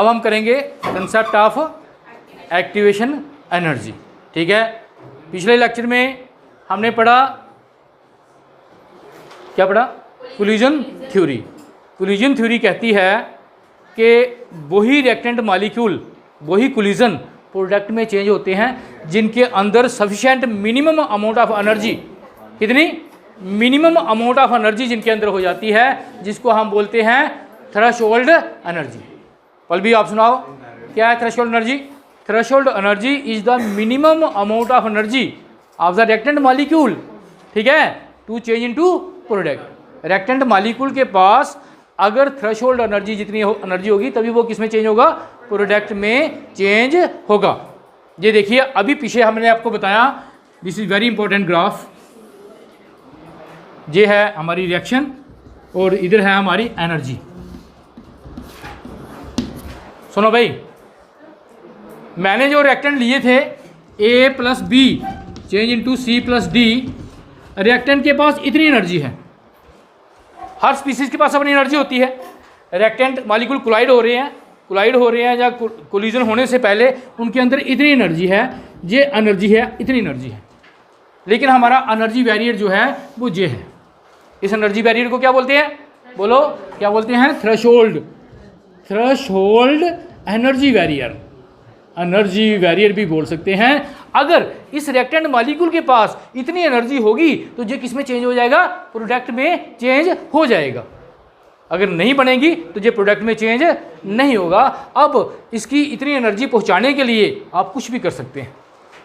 अब हम करेंगे कंसेप्ट ऑफ एक्टिवेशन एनर्जी। ठीक है, पिछले लेक्चर में हमने पढ़ा, क्या पढ़ा? Collision theory. कोलिजन थ्योरी कहती है कि वही रिएक्टेंट मॉलिक्यूल, वही कोलिजन प्रोडक्ट में चेंज होते हैं जिनके अंदर sufficient minimum amount of energy, कितनी? मिनिमम अमाउंट ऑफ एनर्जी जिनके अंदर हो जाती है, जिसको हम बोलते हैं थ्रेशोल्ड एनर्जी। पल भी आप सुनाओ, क्या है threshold energy? Threshold energy is the minimum amount of energy of the reactant molecule, ठीक है, to change into product. Reactant molecule के पास अगर थ्रेशोल्ड एनर्जी जितनी एनर्जी होगी तभी वो किस में चेंज होगा? प्रोडक्ट में चेंज होगा। ये देखिए, अभी पीछे हमने आपको बताया, this is very important graph. ये है हमारी रिएक्शन और इधर है हमारी एनर्जी। सुनो भाई, मैंने जो रिएक्टेंट लिए थे A plus B change into C plus D, reactant के पास इतनी एनर्जी है। हर स्पीसीज के पास अपनी एनर्जी होती है। रिएक्टेंट मॉलिक्यूल कोलाइड हो रहे हैं या कोलिजन होने से पहले उनके अंदर इतनी एनर्जी है, ये एनर्जी है, इतनी एनर्जी है। लेकिन हमारा एनर्जी बैरियर जो है वो ये है। इस एनर्जी बैरियर को क्या बोलते हैं? बोलो, क्या बोलते हैं? Threshold. Threshold energy barrier, energy barrier भी बोल सकते हैं। अगर इस रिएक्टेंट मॉलिक्यूल के पास इतनी एनर्जी होगी तो ये किस में चेंज हो जाएगा? प्रोडक्ट में चेंज हो जाएगा। अगर नहीं बनेगी तो ये प्रोडक्ट में चेंज नहीं होगा। अब इसकी इतनी एनर्जी पहुंचाने के लिए आप कुछ भी कर सकते हैं,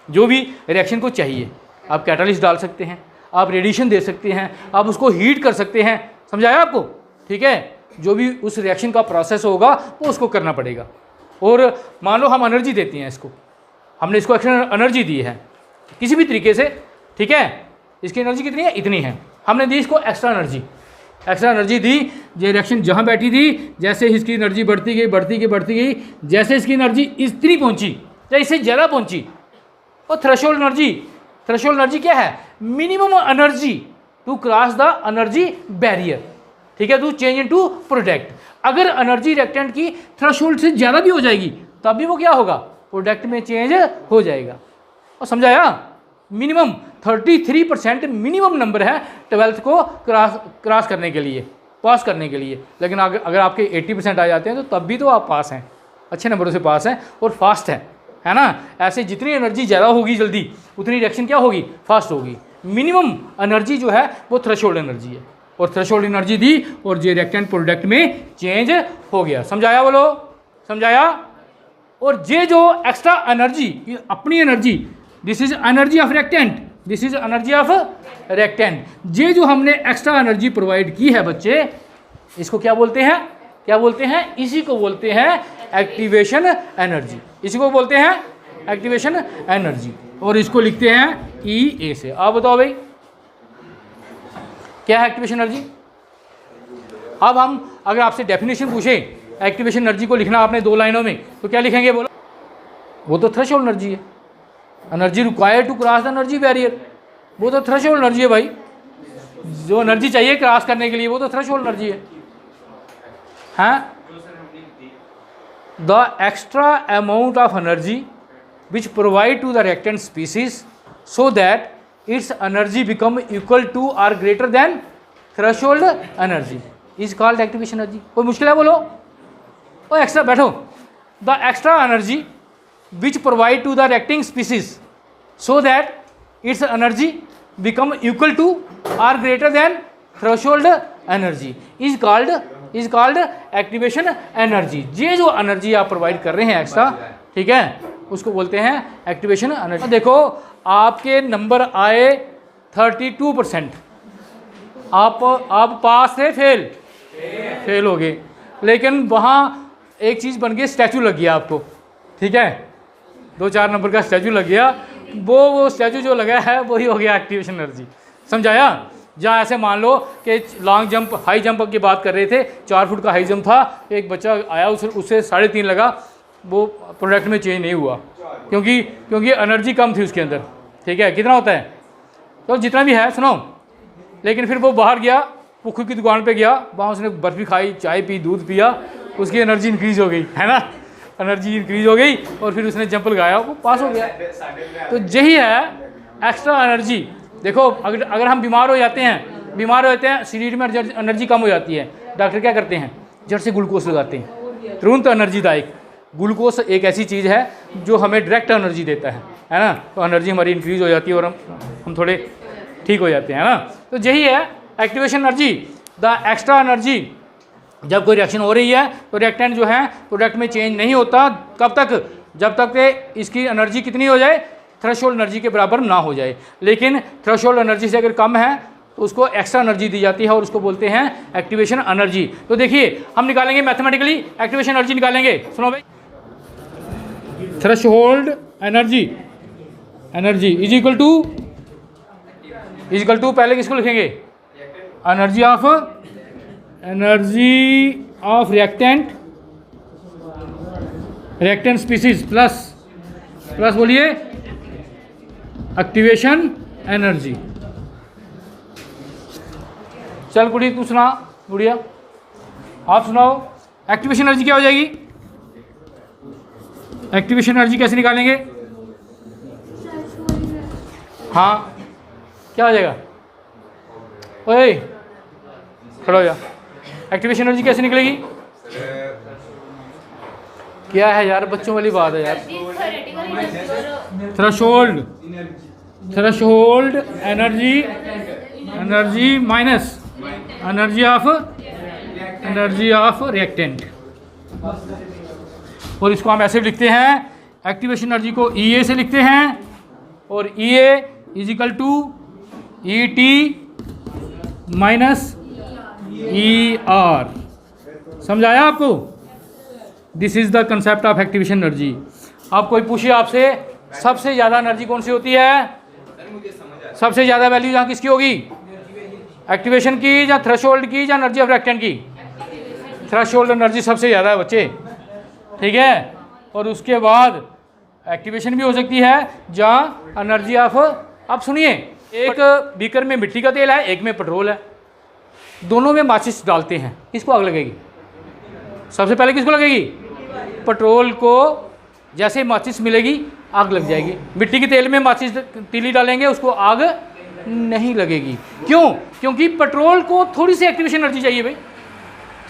जो भी रिएक्शन को चाहिए। आप कैटालिस्ट डाल सकते हैं, आप रेडिएशन दे सकते हैं, आप उसको हीट कर सकते हैं। समझाया आपको? ठीक है, जो भी उस रिएक्शन का प्रोसेस होगा वो उसको करना पड़ेगा। और मान लो हम एनर्जी देते हैं इसको, हमने इसको एक्स्ट्रा एनर्जी दी है किसी भी तरीके से, ठीक है, इसकी एनर्जी कितनी है? इतनी है। हमने दी इसको एक्स्ट्रा एनर्जी दी। ये रिएक्शन जहाँ बैठी थी, जैसे इसकी एनर्जी बढ़ती गई, जैसे इसकी एनर्जी इतनी पहुँची या इससे ज़्यादा पहुँची, और थ्रेशोल्ड एनर्जी क्या है? Minimum energy to cross the energy barrier, ठीक है, टू चेंज इनटू प्रोडक्ट। अगर एनर्जी रिएक्टेंट की थ्रेशोल्ड से ज़्यादा भी हो जाएगी तब भी वो क्या होगा? प्रोडक्ट में चेंज हो जाएगा। और समझाया? मिनिमम 33% मिनिमम नंबर है 12th को क्रॉस करने के लिए, पास करने के लिए। लेकिन अगर आपके 80% आ जाते हैं तो तब भी तो आप पास हैं, अच्छे नंबरों से पास हैं और फास्ट हैं, है ना। ऐसे जितनी एनर्जी ज़्यादा होगी जल्दी, उतनी रिएक्शन क्या होगी? फास्ट होगी। मिनिमम एनर्जी जो है वो थ्रेशोल्ड एनर्जी है, और थ्रेशोल्ड एनर्जी दी और जे रिएक्टेंट प्रोडक्ट में चेंज हो गया। समझाया? बोलो, समझाया? और ये जो एक्स्ट्रा एनर्जी, अपनी energy, this is energy of reactant, this is energy of reactant. ये जो हमने एक्स्ट्रा एनर्जी प्रोवाइड की है बच्चे, इसको क्या बोलते हैं? क्या बोलते हैं? इसी को बोलते हैं एक्टिवेशन एनर्जी। इसी को बोलते हैं एक्टिवेशन एनर्जी, और इसको लिखते हैं EA से। आप बताओ भाई, क्या है एक्टिवेशन एनर्जी? अब हम अगर आपसे डेफिनेशन पूछें एक्टिवेशन एनर्जी को लिखना आपने 2 लाइनों में, तो क्या लिखेंगे? बोलो, वो तो थ्रेशोल्ड एनर्जी है। Energy required to cross the energy barrier, वो तो थ्रेशोल्ड एनर्जी है भाई। जो एनर्जी चाहिए क्रॉस करने के लिए वो तो थ्रेशोल्ड एनर्जी है। हाँ, the extra amount of energy which provide to the reactant species so that its energy become equal to or greater than threshold energy is called activation energy। कोई मुश्किल है? बोलो। और एक्स्ट्रा बैठो, the extra energy which provide to the reacting species so that its energy become equal to or greater than threshold energy is called activation energy। ये जो energy आप provide कर रहे हैं एक्स्ट्रा, ठीक है, उसको बोलते हैं एक्टिवेशन एनर्जी। देखो, आपके नंबर आए 32%, आप पास थे, फेल हो गए। लेकिन वहाँ एक चीज़ बन गई, स्टैचू लग गया आपको, ठीक है, 2-4 नंबर का स्टैचू लग गया। वो स्टैचू जो लगा है वही हो गया एक्टिवेशन एनर्जी। समझाया? जहाँ ऐसे मान लो कि लॉन्ग जंप, हाई जंप की बात कर रहे थे, 4 फुट का हाई जंप था, एक बच्चा आया, उससे 3.5 लगा, वो प्रोडक्ट में चेंज नहीं हुआ क्योंकि एनर्जी कम थी उसके अंदर, ठीक है। कितना होता है? तो जितना भी है, सुनो। लेकिन फिर वो बाहर गया, पुखू की दुकान पे गया, वहाँ उसने बर्फ़ी खाई, चाय पी, दूध पिया, उसकी एनर्जी इंक्रीज़ हो गई, है ना। एनर्जी इंक्रीज हो गई और फिर उसने जंप लगाया, वो पास हो गया। तो यही है एक्स्ट्रा एनर्जी। देखो अगर हम बीमार हो जाते हैं, शरीर में एनर्जी कम हो जाती है, डॉक्टर क्या करते हैं, जड़ से ग्लूकोज लगाते हैं, तुरंत एनर्जीदायक। ग्लूकोज एक ऐसी चीज़ है जो हमें डायरेक्ट एनर्जी देता है ना, तो एनर्जी हमारी इंक्रीज हो जाती है और हम थोड़े ठीक हो जाते हैं, है ना। तो यही है activation energy, the extra energy. जब कोई रिएक्शन हो रही है तो रिएक्टेंट जो है प्रोडक्ट में चेंज नहीं होता, कब तक, जब तक कि इसकी एनर्जी कितनी हो जाए, थ्रेशोल्ड एनर्जी के बराबर ना हो जाए। लेकिन थ्रेशोल्ड एनर्जी से अगर कम है तो उसको एक्स्ट्रा एनर्जी दी जाती है और उसको बोलते हैं एक्टिवेशन एनर्जी। तो देखिए हम निकालेंगे मैथमेटिकली एक्टिवेशन एनर्जी निकालेंगे, सुनो भाई। Threshold energy is equal to पहले किसको लिखेंगे, energy of reactant species plus बोलिए एक्टिवेशन एनर्जी। चल गुड़ी तू सुना, गुड़िया आप सुनाओ, एक्टिवेशन एनर्जी क्या हो जाएगी, एक्टिवेशन एनर्जी कैसे निकालेंगे। हाँ क्या हो जाएगा, ओए खड़ा हो जा। एक्टिवेशन एनर्जी कैसे निकलेगी, क्या है यार, बच्चों वाली बात है यार। Threshold energy minus energy of reactant, और इसको हम ऐसे लिखते हैं, एक्टिवेशन एनर्जी को EA से लिखते हैं, और EA is equal to ET minus ER। समझाया आपको, this is the concept of activation energy. अब कोई पूछिए आपसे सबसे ज़्यादा एनर्जी कौन सी होती है, सबसे ज़्यादा वैल्यू यहाँ किसकी होगी, एक्टिवेशन की या थ्रेशोल्ड की या एनर्जी ऑफ रिएक्टेंट की। थ्रेशोल्ड एनर्जी सबसे ज़्यादा है बच्चे, ठीक है। और उसके बाद एक्टिवेशन भी हो सकती है जहाँ एनर्जी ऑफ, अब सुनिए, एक बीकर में मिट्टी का तेल है, एक में पेट्रोल है, दोनों में माचिस डालते हैं, किसको आग लगेगी, सबसे पहले किसको लगेगी, पेट्रोल को। जैसे माचिस मिलेगी आग लग जाएगी, मिट्टी के तेल में माचिस तीली डालेंगे उसको आग नहीं लगेगी। क्यों, क्योंकि पेट्रोल को थोड़ी सी एक्टिवेशन एनर्जी चाहिए भाई,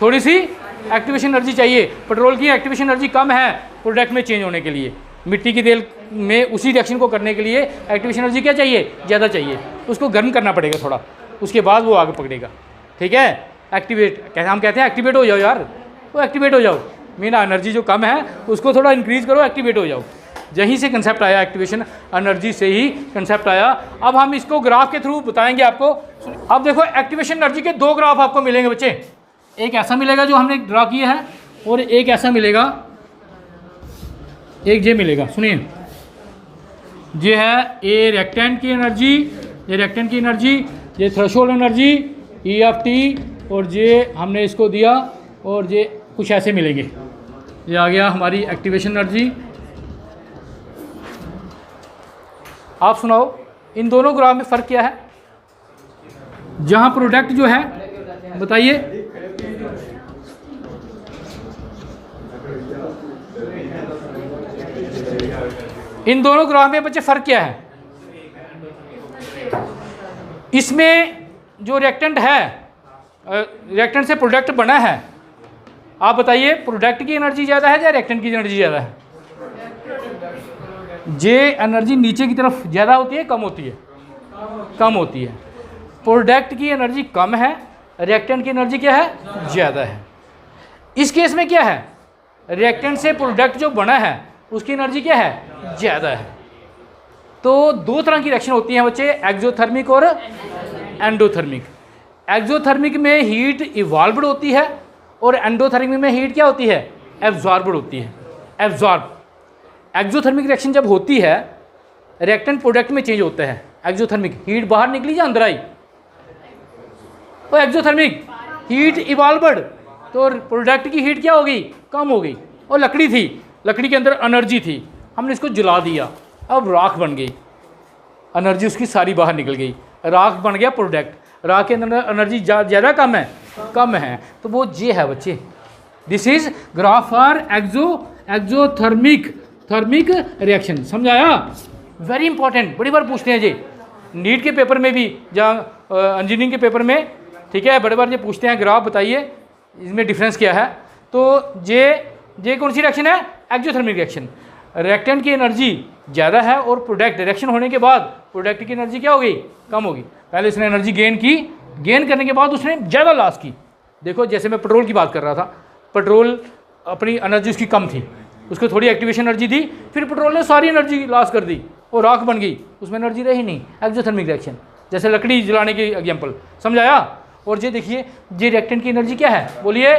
थोड़ी सी एक्टिवेशन एनर्जी चाहिए। पेट्रोल की एक्टिवेशन एनर्जी कम है प्रोडक्ट में चेंज होने के लिए, मिट्टी के तेल में उसी रिएक्शन को करने के लिए एक्टिवेशन एनर्जी क्या चाहिए, ज़्यादा चाहिए, उसको गर्म करना पड़ेगा थोड़ा, उसके बाद वो आग पकड़ेगा, ठीक है। एक्टिवेट हम कहते हैं एक्टिवेट हो जाओ यार, वो एक्टिवेट हो जाओ, मीना एनर्जी जो कम है उसको थोड़ा इंक्रीज करो, एक्टिवेट हो जाओ। यहीं से कंसेप्ट आया, एक्टिवेशन एनर्जी से ही कंसेप्ट आया। अब हम इसको ग्राफ के थ्रू बताएंगे आपको। अब देखो एक्टिवेशन एनर्जी के दो ग्राफ आपको मिलेंगे बच्चे, एक ऐसा मिलेगा जो हमने ड्रा किया है और एक ऐसा मिलेगा, एक ये मिलेगा। सुनिए, ये है ए रिएक्टेंट की एनर्जी, ये रिएक्टेंट की एनर्जी, ये थ्रेशोल्ड एनर्जी EFT, और ये हमने इसको दिया, और ये कुछ ऐसे मिलेंगे। ये आ गया हमारी एक्टिवेशन एनर्जी। आप सुनाओ इन दोनों ग्राफ में फ़र्क क्या है, जहाँ प्रोडक्ट जो है बताइए, इन दोनों ग्राफ में बच्चे फ़र्क क्या है। इसमें जो रिएक्टेंट है, रिएक्टेंट से प्रोडक्ट बना है, आप बताइए प्रोडक्ट की एनर्जी ज़्यादा है या रिएक्टेंट की एनर्जी ज़्यादा है। जे एनर्जी नीचे की तरफ ज़्यादा होती है कम होती है, कम होती है। प्रोडक्ट की एनर्जी कम है, रिएक्टेंट की एनर्जी क्या है, ज़्यादा है। इस केस में क्या है, रिएक्टेंट से प्रोडक्ट जो बना है उसकी एनर्जी क्या है, ज़्यादा है। तो दो तरह की रिएक्शन होती हैं बच्चे, एक्सोथर्मिक और एंडोथर्मिक। एक्सोथर्मिक में हीट इवॉल्व्ड होती है और एंडोथर्मिक में हीट क्या होती है, एब्जॉर्ब्ड होती है, एब्जॉर्ब। एक्सोथर्मिक रिएक्शन जब होती है, रिएक्टेंट प्रोडक्ट में चेंज होता है, एक्सोथर्मिक हीट बाहर निकली या अंदर आई, तो एक्सोथर्मिक हीट इवॉल्व्ड, तो प्रोडक्ट की हीट क्या हो गई, कम हो गई। और लकड़ी थी, लकड़ी के अंदर एनर्जी थी, हमने इसको जला दिया, अब राख बन गई, एनर्जी उसकी सारी बाहर निकल गई, राख बन गया प्रोडक्ट। राख के अंदर एनर्जी ज़्यादा कम है, कम है, तो वो ये है बच्चे। This is graph for exothermic thermic reaction. समझ आया? वेरी इंपॉर्टेंट, बड़ी बार पूछते हैं जी नीट के पेपर में भी, जहाँ इंजीनियरिंग के पेपर में, ठीक है, बड़े बार ये पूछते हैं ग्राफ बताइए इसमें डिफरेंस क्या है। तो जे कौन सी रिएक्शन है? Exothermic reaction. रिएक्टेंट की एनर्जी ज़्यादा है और प्रोडक्ट रिएक्शन होने के बाद प्रोडक्ट की एनर्जी क्या होगी? कम होगी। पहले उसने एनर्जी गेन की, गेन करने के बाद उसने ज़्यादा लॉस की। देखो जैसे मैं पेट्रोल की बात कर रहा था, पेट्रोल अपनी एनर्जी उसकी कम थी, उसको थोड़ी एक्टिवेशन एनर्जी दी, फिर पेट्रोल ने सारी एनर्जी लॉस कर दी और राख बन गई, उसमें एनर्जी रही नहीं। एक्जोथर्मिक रिएक्शन, जैसे लकड़ी जलाने की एग्जाम्पल। समझ आया? और ये देखिए ये रिएक्टेंट की एनर्जी क्या है? बोलिए।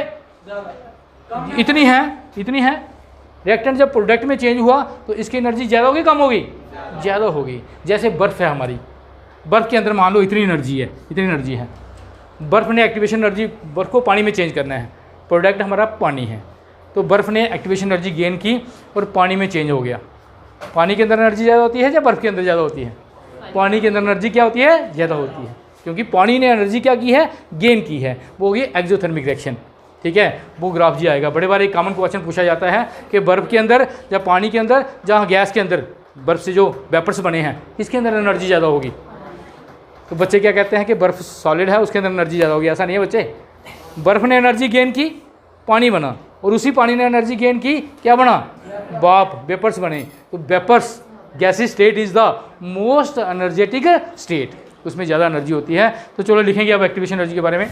इतनी है। रिएक्टेंट जब प्रोडक्ट में चेंज हुआ तो इसकी एनर्जी ज़्यादा होगी कम होगी? ज़्यादा होगी। जैसे बर्फ़ है हमारी, बर्फ़ के अंदर मान लो इतनी एनर्जी है, बर्फ़ ने एक्टिवेशन एनर्जी, बर्फ़ को पानी में चेंज करना है, प्रोडक्ट हमारा पानी है, तो बर्फ़ ने एक्टिवेशन एनर्जी गेन की और पानी में चेंज हो गया। पानी के अंदर एनर्जी ज़्यादा होती है या बर्फ़ के अंदर ज़्यादा होती है? पानी के अंदर एनर्जी क्या होती है? ज़्यादा होती है, क्योंकि पानी ने एनर्जी क्या की है? गेन की है। वो होगी एक्जोथर्मिक रिएक्शन। ठीक है, वो ग्राफ जी आएगा। बड़े बार एक कॉमन क्वेश्चन पूछा जाता है कि बर्फ़ के अंदर या पानी के अंदर, जहाँ गैस के अंदर बर्फ़ से जो वेपर्स बने हैं, इसके अंदर एनर्जी ज़्यादा होगी। तो बच्चे क्या कहते हैं कि बर्फ़ सॉलिड है उसके अंदर एनर्जी ज़्यादा होगी। ऐसा नहीं है बच्चे, बर्फ़ ने एनर्जी गेन की, पानी बना, और उसी पानी ने एनर्जी गेन की, क्या बना? भाप, वेपर्स बने। तो vapours gaseous state is the most energetic state, उसमें ज़्यादा एनर्जी होती है। तो चलो लिखेंगे अब एक्टिवेशन एनर्जी के बारे में।